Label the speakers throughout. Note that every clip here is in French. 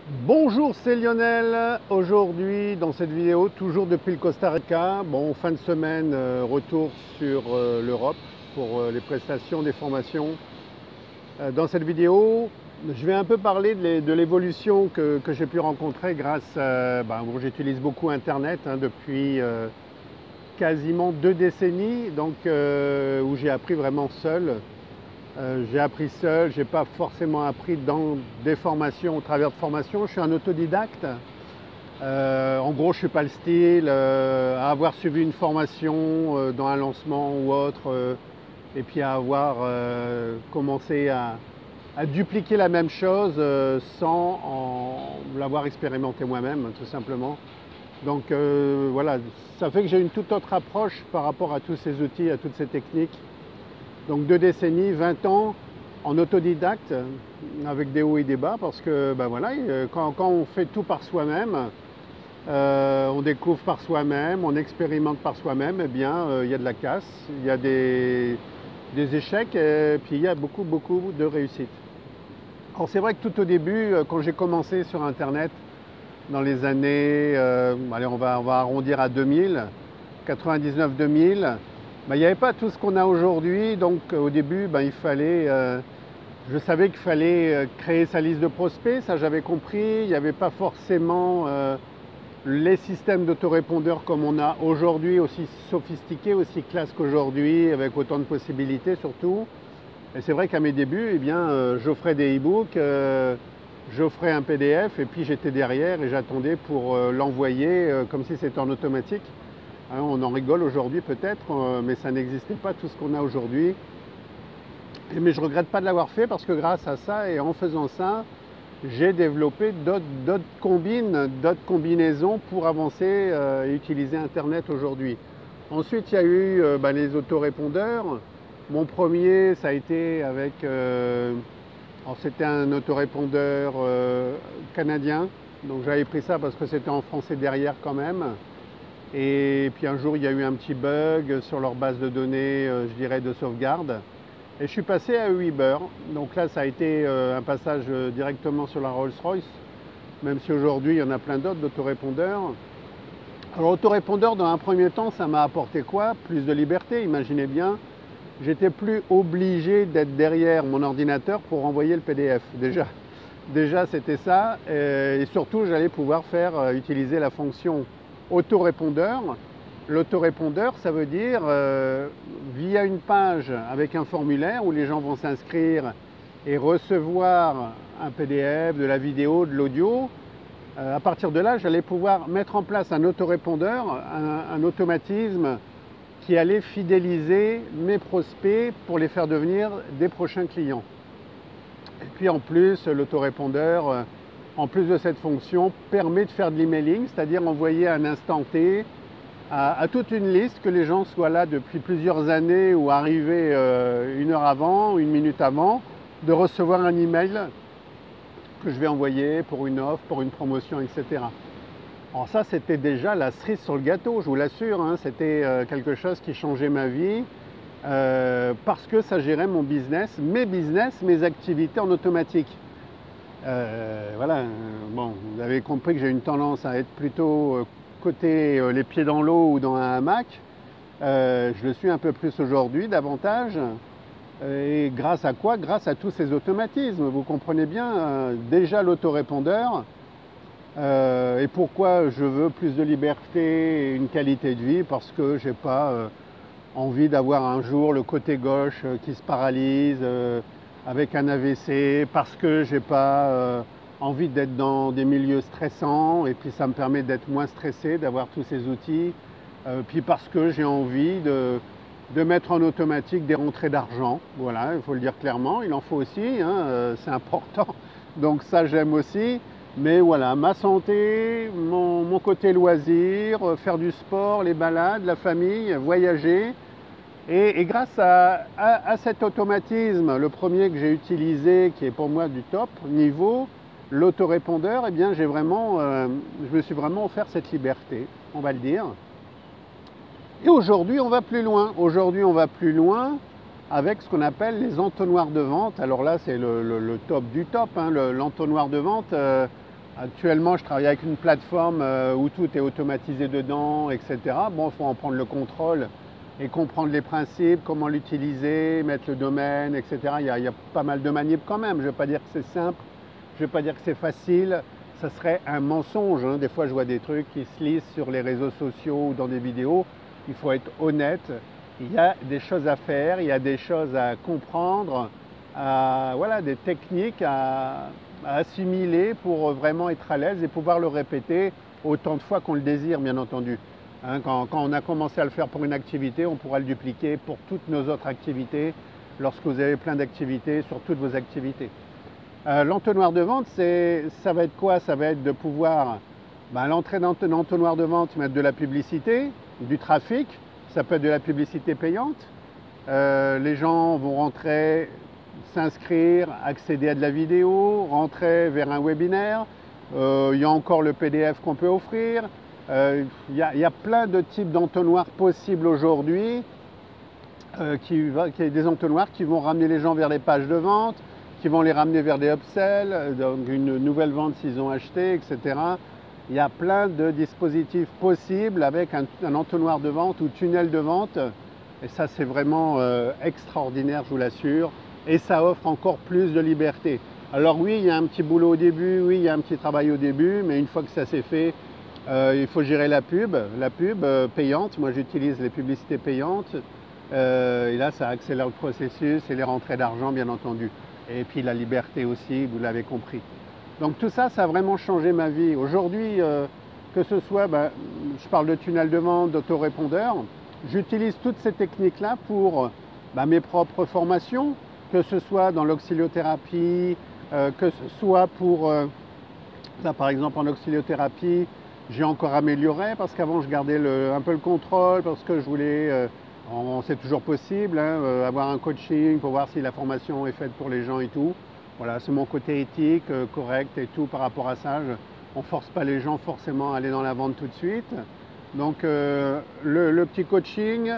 Speaker 1: Bonjour, c'est Lionel. Aujourd'hui, dans cette vidéo, toujours depuis le Costa Rica, bon, fin de semaine, retour sur l'Europe pour les prestations des formations. Dans cette vidéo, je vais un peu parler de l'évolution que j'ai pu rencontrer grâce à, bon, j'utilise beaucoup Internet depuis quasiment 2 décennies, donc où j'ai appris vraiment seul. J'ai appris seul, j'ai pas forcément appris dans des formations, au travers de formations. Je suis un autodidacte. En gros, je suis pas le style à avoir suivi une formation dans un lancement ou autre, et puis à avoir commencé à dupliquer la même chose sans l'avoir expérimenté moi-même, tout simplement. Donc voilà, ça fait que j'ai une toute autre approche par rapport à tous ces outils, à toutes ces techniques. Donc 2 décennies, 20 ans en autodidacte, avec des hauts et des bas, parce que ben voilà, quand on fait tout par soi-même, on découvre par soi-même, on expérimente par soi-même, eh bien il y a de la casse, il y a des échecs, et puis il y a beaucoup de réussites. Alors c'est vrai que tout au début, quand j'ai commencé sur Internet, dans les années, allez, on va arrondir à 2000, 99-2000, il n'y avait pas tout ce qu'on a aujourd'hui. Donc au début, je savais qu'il fallait créer sa liste de prospects, ça j'avais compris. Il n'y avait pas forcément les systèmes d'autorépondeurs comme on a aujourd'hui, aussi sophistiqués, aussi classe qu'aujourd'hui, avec autant de possibilités surtout. Et c'est vrai qu'à mes débuts, eh bien, j'offrais des e-books, j'offrais un PDF, et puis j'étais derrière et j'attendais pour l'envoyer comme si c'était en automatique. Hein, on en rigole aujourd'hui peut-être, mais ça n'existait pas tout ce qu'on a aujourd'hui. Mais je ne regrette pas de l'avoir fait, parce que grâce à ça et en faisant ça, j'ai développé d'autres combinaisons pour avancer et utiliser Internet aujourd'hui. Ensuite, il y a eu les autorépondeurs. Mon premier, ça a été avec... alors c'était un autorépondeur canadien. Donc j'avais pris ça parce que c'était en français derrière quand même. Et puis un jour, il y a eu un petit bug sur leur base de données, je dirais, de sauvegarde. Et je suis passé à Uber. Donc là, ça a été un passage directement sur la Rolls-Royce, même si aujourd'hui, il y en a plein d'autres d'autorépondeurs. Alors, autorépondeur, dans un premier temps, ça m'a apporté quoi? Plus de liberté, imaginez bien. J'étais plus obligé d'être derrière mon ordinateur pour envoyer le PDF. Déjà c'était ça. Et surtout, j'allais pouvoir faire utiliser la fonction autorépondeur. L'autorépondeur, ça veut dire via une page avec un formulaire où les gens vont s'inscrire et recevoir un PDF, de la vidéo, de l'audio. À partir de là, j'allais pouvoir mettre en place un autorépondeur, un automatisme qui allait fidéliser mes prospects pour les faire devenir des prochains clients. Et puis en plus, l'autorépondeur, en plus de cette fonction, permet de faire de l'emailing, c'est-à-dire envoyer à un instant T à toute une liste, que les gens soient là depuis plusieurs années ou arrivés 1 heure avant, 1 minute avant, de recevoir un email que je vais envoyer pour une offre, pour une promotion, etc. Alors ça, c'était déjà la cerise sur le gâteau, je vous l'assure, hein. C'était quelque chose qui changeait ma vie, parce que ça gérait mon business, mes activités en automatique. Voilà, bon, vous avez compris que j'ai une tendance à être plutôt côté les pieds dans l'eau ou dans un hamac. Je le suis un peu plus aujourd'hui, davantage. Et grâce à quoi? Grâce à tous ces automatismes. Vous comprenez bien, déjà l'autorépondeur. Et pourquoi je veux plus de liberté et une qualité de vie? Parce que j'ai pas envie d'avoir un jour le côté gauche qui se paralyse avec un AVC, parce que j'ai pas envie d'être dans des milieux stressants, et puis ça me permet d'être moins stressé, d'avoir tous ces outils, puis parce que j'ai envie de mettre en automatique des rentrées d'argent. Voilà, il faut le dire clairement, il en faut aussi, hein, c'est important. Donc ça, j'aime aussi. Mais voilà, ma santé, mon côté loisir, faire du sport, les balades, la famille, voyager. Et grâce à cet automatisme, le premier que j'ai utilisé, qui est pour moi du top niveau, l'autorépondeur, eh bien je me suis vraiment offert cette liberté, on va le dire. Et aujourd'hui, on va plus loin. Aujourd'hui, on va plus loin avec ce qu'on appelle les entonnoirs de vente. Alors là, c'est le top du top, hein, l'entonnoir de vente. Actuellement, je travaille avec une plateforme où tout est automatisé dedans, etc. Bon, il faut en prendre le contrôle et comprendre les principes, comment l'utiliser, mettre le domaine, etc. Il y a pas mal de manips quand même. Je ne vais pas dire que c'est simple, je ne vais pas dire que c'est facile. Ça serait un mensonge, hein. Des fois, je vois des trucs qui se lisent sur les réseaux sociaux ou dans des vidéos. Il faut être honnête. Il y a des choses à faire, il y a des choses à comprendre, voilà, des techniques à assimiler pour vraiment être à l'aise et pouvoir le répéter autant de fois qu'on le désire, bien entendu. Hein, quand on a commencé à le faire pour une activité, on pourra le dupliquer pour toutes nos autres activités, lorsque vous avez plein d'activités sur toutes vos activités. L'entonnoir de vente, ça va être quoi? Ça va être de pouvoir, à l'entrée d'un entonnoir de vente, mettre de la publicité, du trafic. Ça peut être de la publicité payante. Les gens vont rentrer, s'inscrire, accéder à de la vidéo, rentrer vers un webinaire. Il y a encore le PDF qu'on peut offrir. Il y a plein de types d'entonnoirs possibles aujourd'hui. Des entonnoirs qui vont ramener les gens vers les pages de vente, qui vont les ramener vers des upsells, donc une nouvelle vente s'ils ont acheté, etc. Il y a plein de dispositifs possibles avec un entonnoir de vente ou tunnel de vente. Et ça, c'est vraiment extraordinaire, je vous l'assure. Et ça offre encore plus de liberté. Alors oui, il y a un petit boulot au début, oui, il y a un petit travail au début, mais une fois que ça s'est fait, il faut gérer la pub payante. Moi, j'utilise les publicités payantes. Et là, ça accélère le processus et les rentrées d'argent, bien entendu. Et puis la liberté aussi, vous l'avez compris. Donc tout ça, ça a vraiment changé ma vie. Aujourd'hui, que ce soit, je parle de tunnel de vente, d'autorépondeur, j'utilise toutes ces techniques-là pour mes propres formations, que ce soit dans l'auxiliothérapie, que ce soit pour, là par exemple en auxiliothérapie, j'ai encore amélioré parce qu'avant je gardais un peu le contrôle parce que je voulais, c'est toujours possible, hein, avoir un coaching pour voir si la formation est faite pour les gens et tout. Voilà, c'est mon côté éthique, correct et tout par rapport à ça. On ne force pas les gens forcément à aller dans la vente tout de suite. Donc le petit coaching,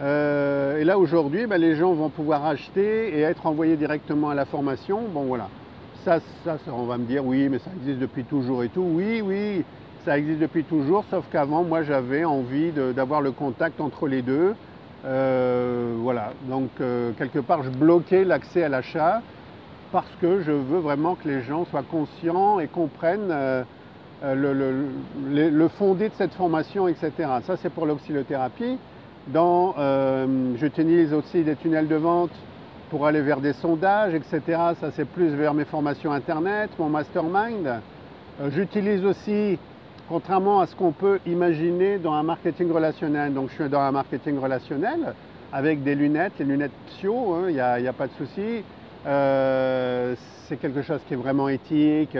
Speaker 1: et là aujourd'hui, les gens vont pouvoir acheter et être envoyés directement à la formation. Bon voilà, ça on va me dire oui, mais ça existe depuis toujours et tout. Oui, oui, ça existe depuis toujours, sauf qu'avant, moi j'avais envie d'avoir le contact entre les deux. Voilà, donc quelque part je bloquais l'accès à l'achat parce que je veux vraiment que les gens soient conscients et comprennent le fondé de cette formation, etc. Ça c'est pour l'auxiliothérapie. J'utilise aussi des tunnels de vente pour aller vers des sondages, etc. Ça c'est plus vers mes formations internet, mon mastermind. J'utilise aussi, contrairement à ce qu'on peut imaginer dans un marketing relationnel, donc je suis dans un marketing relationnel avec des lunettes, les lunettes Psio, hein, il n'y a pas de souci. C'est quelque chose qui est vraiment éthique.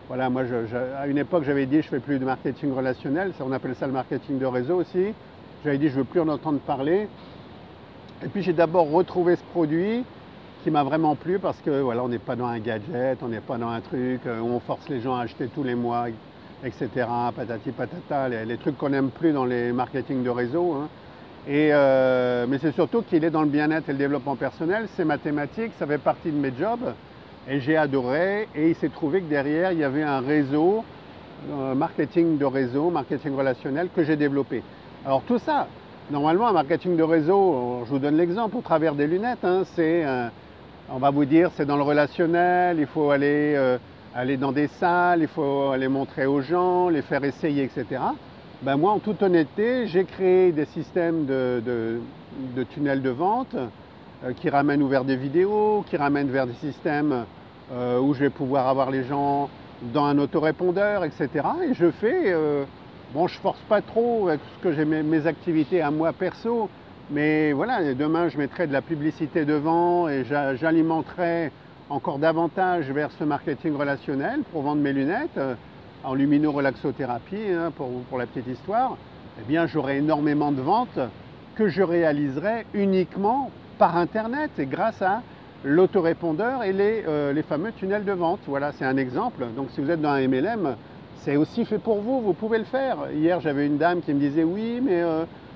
Speaker 1: Voilà, moi, à une époque, j'avais dit je ne fais plus de marketing relationnel, on appelle ça le marketing de réseau aussi. J'avais dit je ne veux plus en entendre parler. Et puis j'ai d'abord retrouvé ce produit qui m'a vraiment plu parce que voilà, on n'est pas dans un gadget, on n'est pas dans un truc où on force les gens à acheter tous les mois, etc. Patati patata, les trucs qu'on n'aime plus dans les marketing de réseau. Hein. Mais c'est surtout qu'il est dans le bien-être et le développement personnel, c'est mathématique, ça fait partie de mes jobs et j'ai adoré. Et il s'est trouvé que derrière il y avait un réseau, marketing de réseau, marketing relationnel que j'ai développé. Alors tout ça, normalement un marketing de réseau, je vous donne l'exemple au travers des lunettes, hein, on va vous dire c'est dans le relationnel, il faut aller dans des salles, il faut aller montrer aux gens, les faire essayer, etc. Moi, en toute honnêteté, j'ai créé des systèmes de tunnels de vente qui ramènent vers des vidéos, qui ramènent vers des systèmes où je vais pouvoir avoir les gens dans un autorépondeur, etc. Et je fais, je force pas trop parce que j'ai mes activités à moi perso, mais voilà, demain je mettrai de la publicité devant et j'alimenterai encore davantage vers ce marketing relationnel pour vendre mes lunettes. En lumino-relaxothérapie, hein, pour la petite histoire, eh bien j'aurai énormément de ventes que je réaliserai uniquement par Internet et grâce à l'autorépondeur et les fameux tunnels de vente. Voilà, c'est un exemple. Donc si vous êtes dans un MLM, c'est aussi fait pour vous, vous pouvez le faire. Hier, j'avais une dame qui me disait « Oui, mais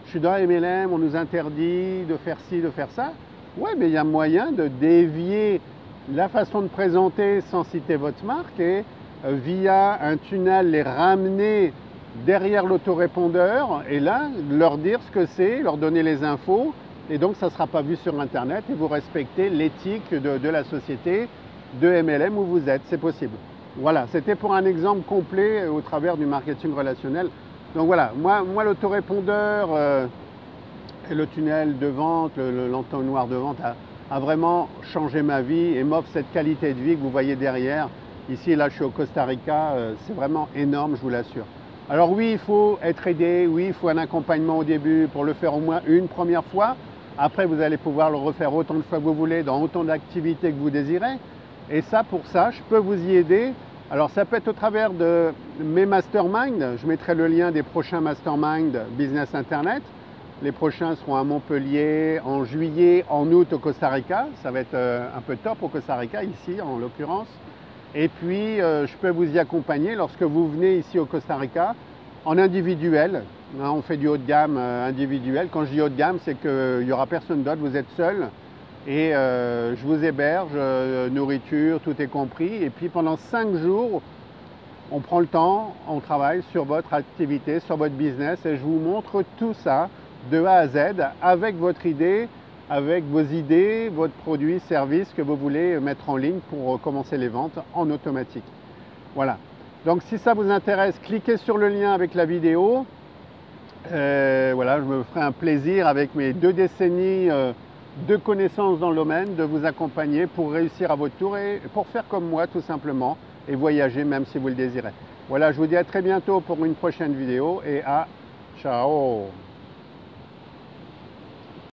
Speaker 1: je suis dans un MLM, on nous interdit de faire ci, de faire ça. » Ouais, mais il y a moyen de dévier la façon de présenter sans citer votre marque et via un tunnel, les ramener derrière l'autorépondeur et là, leur dire ce que c'est, leur donner les infos. Et donc, ça ne sera pas vu sur Internet et vous respectez l'éthique de la société de MLM où vous êtes. C'est possible. Voilà, c'était pour un exemple complet au travers du marketing relationnel. Donc voilà, moi l'autorépondeur et le tunnel de vente, l'entonnoir de vente a vraiment changé ma vie et m'offre cette qualité de vie que vous voyez derrière. Ici, là, je suis au Costa Rica, c'est vraiment énorme, je vous l'assure. Alors oui, il faut être aidé, oui, il faut un accompagnement au début pour le faire au moins une première fois. Après, vous allez pouvoir le refaire autant de fois que vous voulez, dans autant d'activités que vous désirez. Et ça, pour ça, je peux vous y aider. Alors ça peut être au travers de mes masterminds. Je mettrai le lien des prochains masterminds Business Internet. Les prochains seront à Montpellier en juillet, en août au Costa Rica. Ça va être un peu top au Costa Rica, ici en l'occurrence. Et puis, je peux vous y accompagner lorsque vous venez ici au Costa Rica en individuel. On fait du haut de gamme individuel. Quand je dis haut de gamme, c'est qu'il n'y aura personne d'autre, vous êtes seul. Et je vous héberge, nourriture, tout est compris. Et puis pendant 5 jours, on prend le temps, on travaille sur votre activité, sur votre business. Et je vous montre tout ça de A à Z avec votre idée, avec vos idées, votre produit, service que vous voulez mettre en ligne pour commencer les ventes en automatique. Voilà. Donc si ça vous intéresse, cliquez sur le lien avec la vidéo. Voilà, je me ferai un plaisir avec mes 2 décennies de connaissances dans le domaine, de vous accompagner pour réussir à votre tour et pour faire comme moi tout simplement et voyager même si vous le désirez. Voilà, je vous dis à très bientôt pour une prochaine vidéo et à ciao!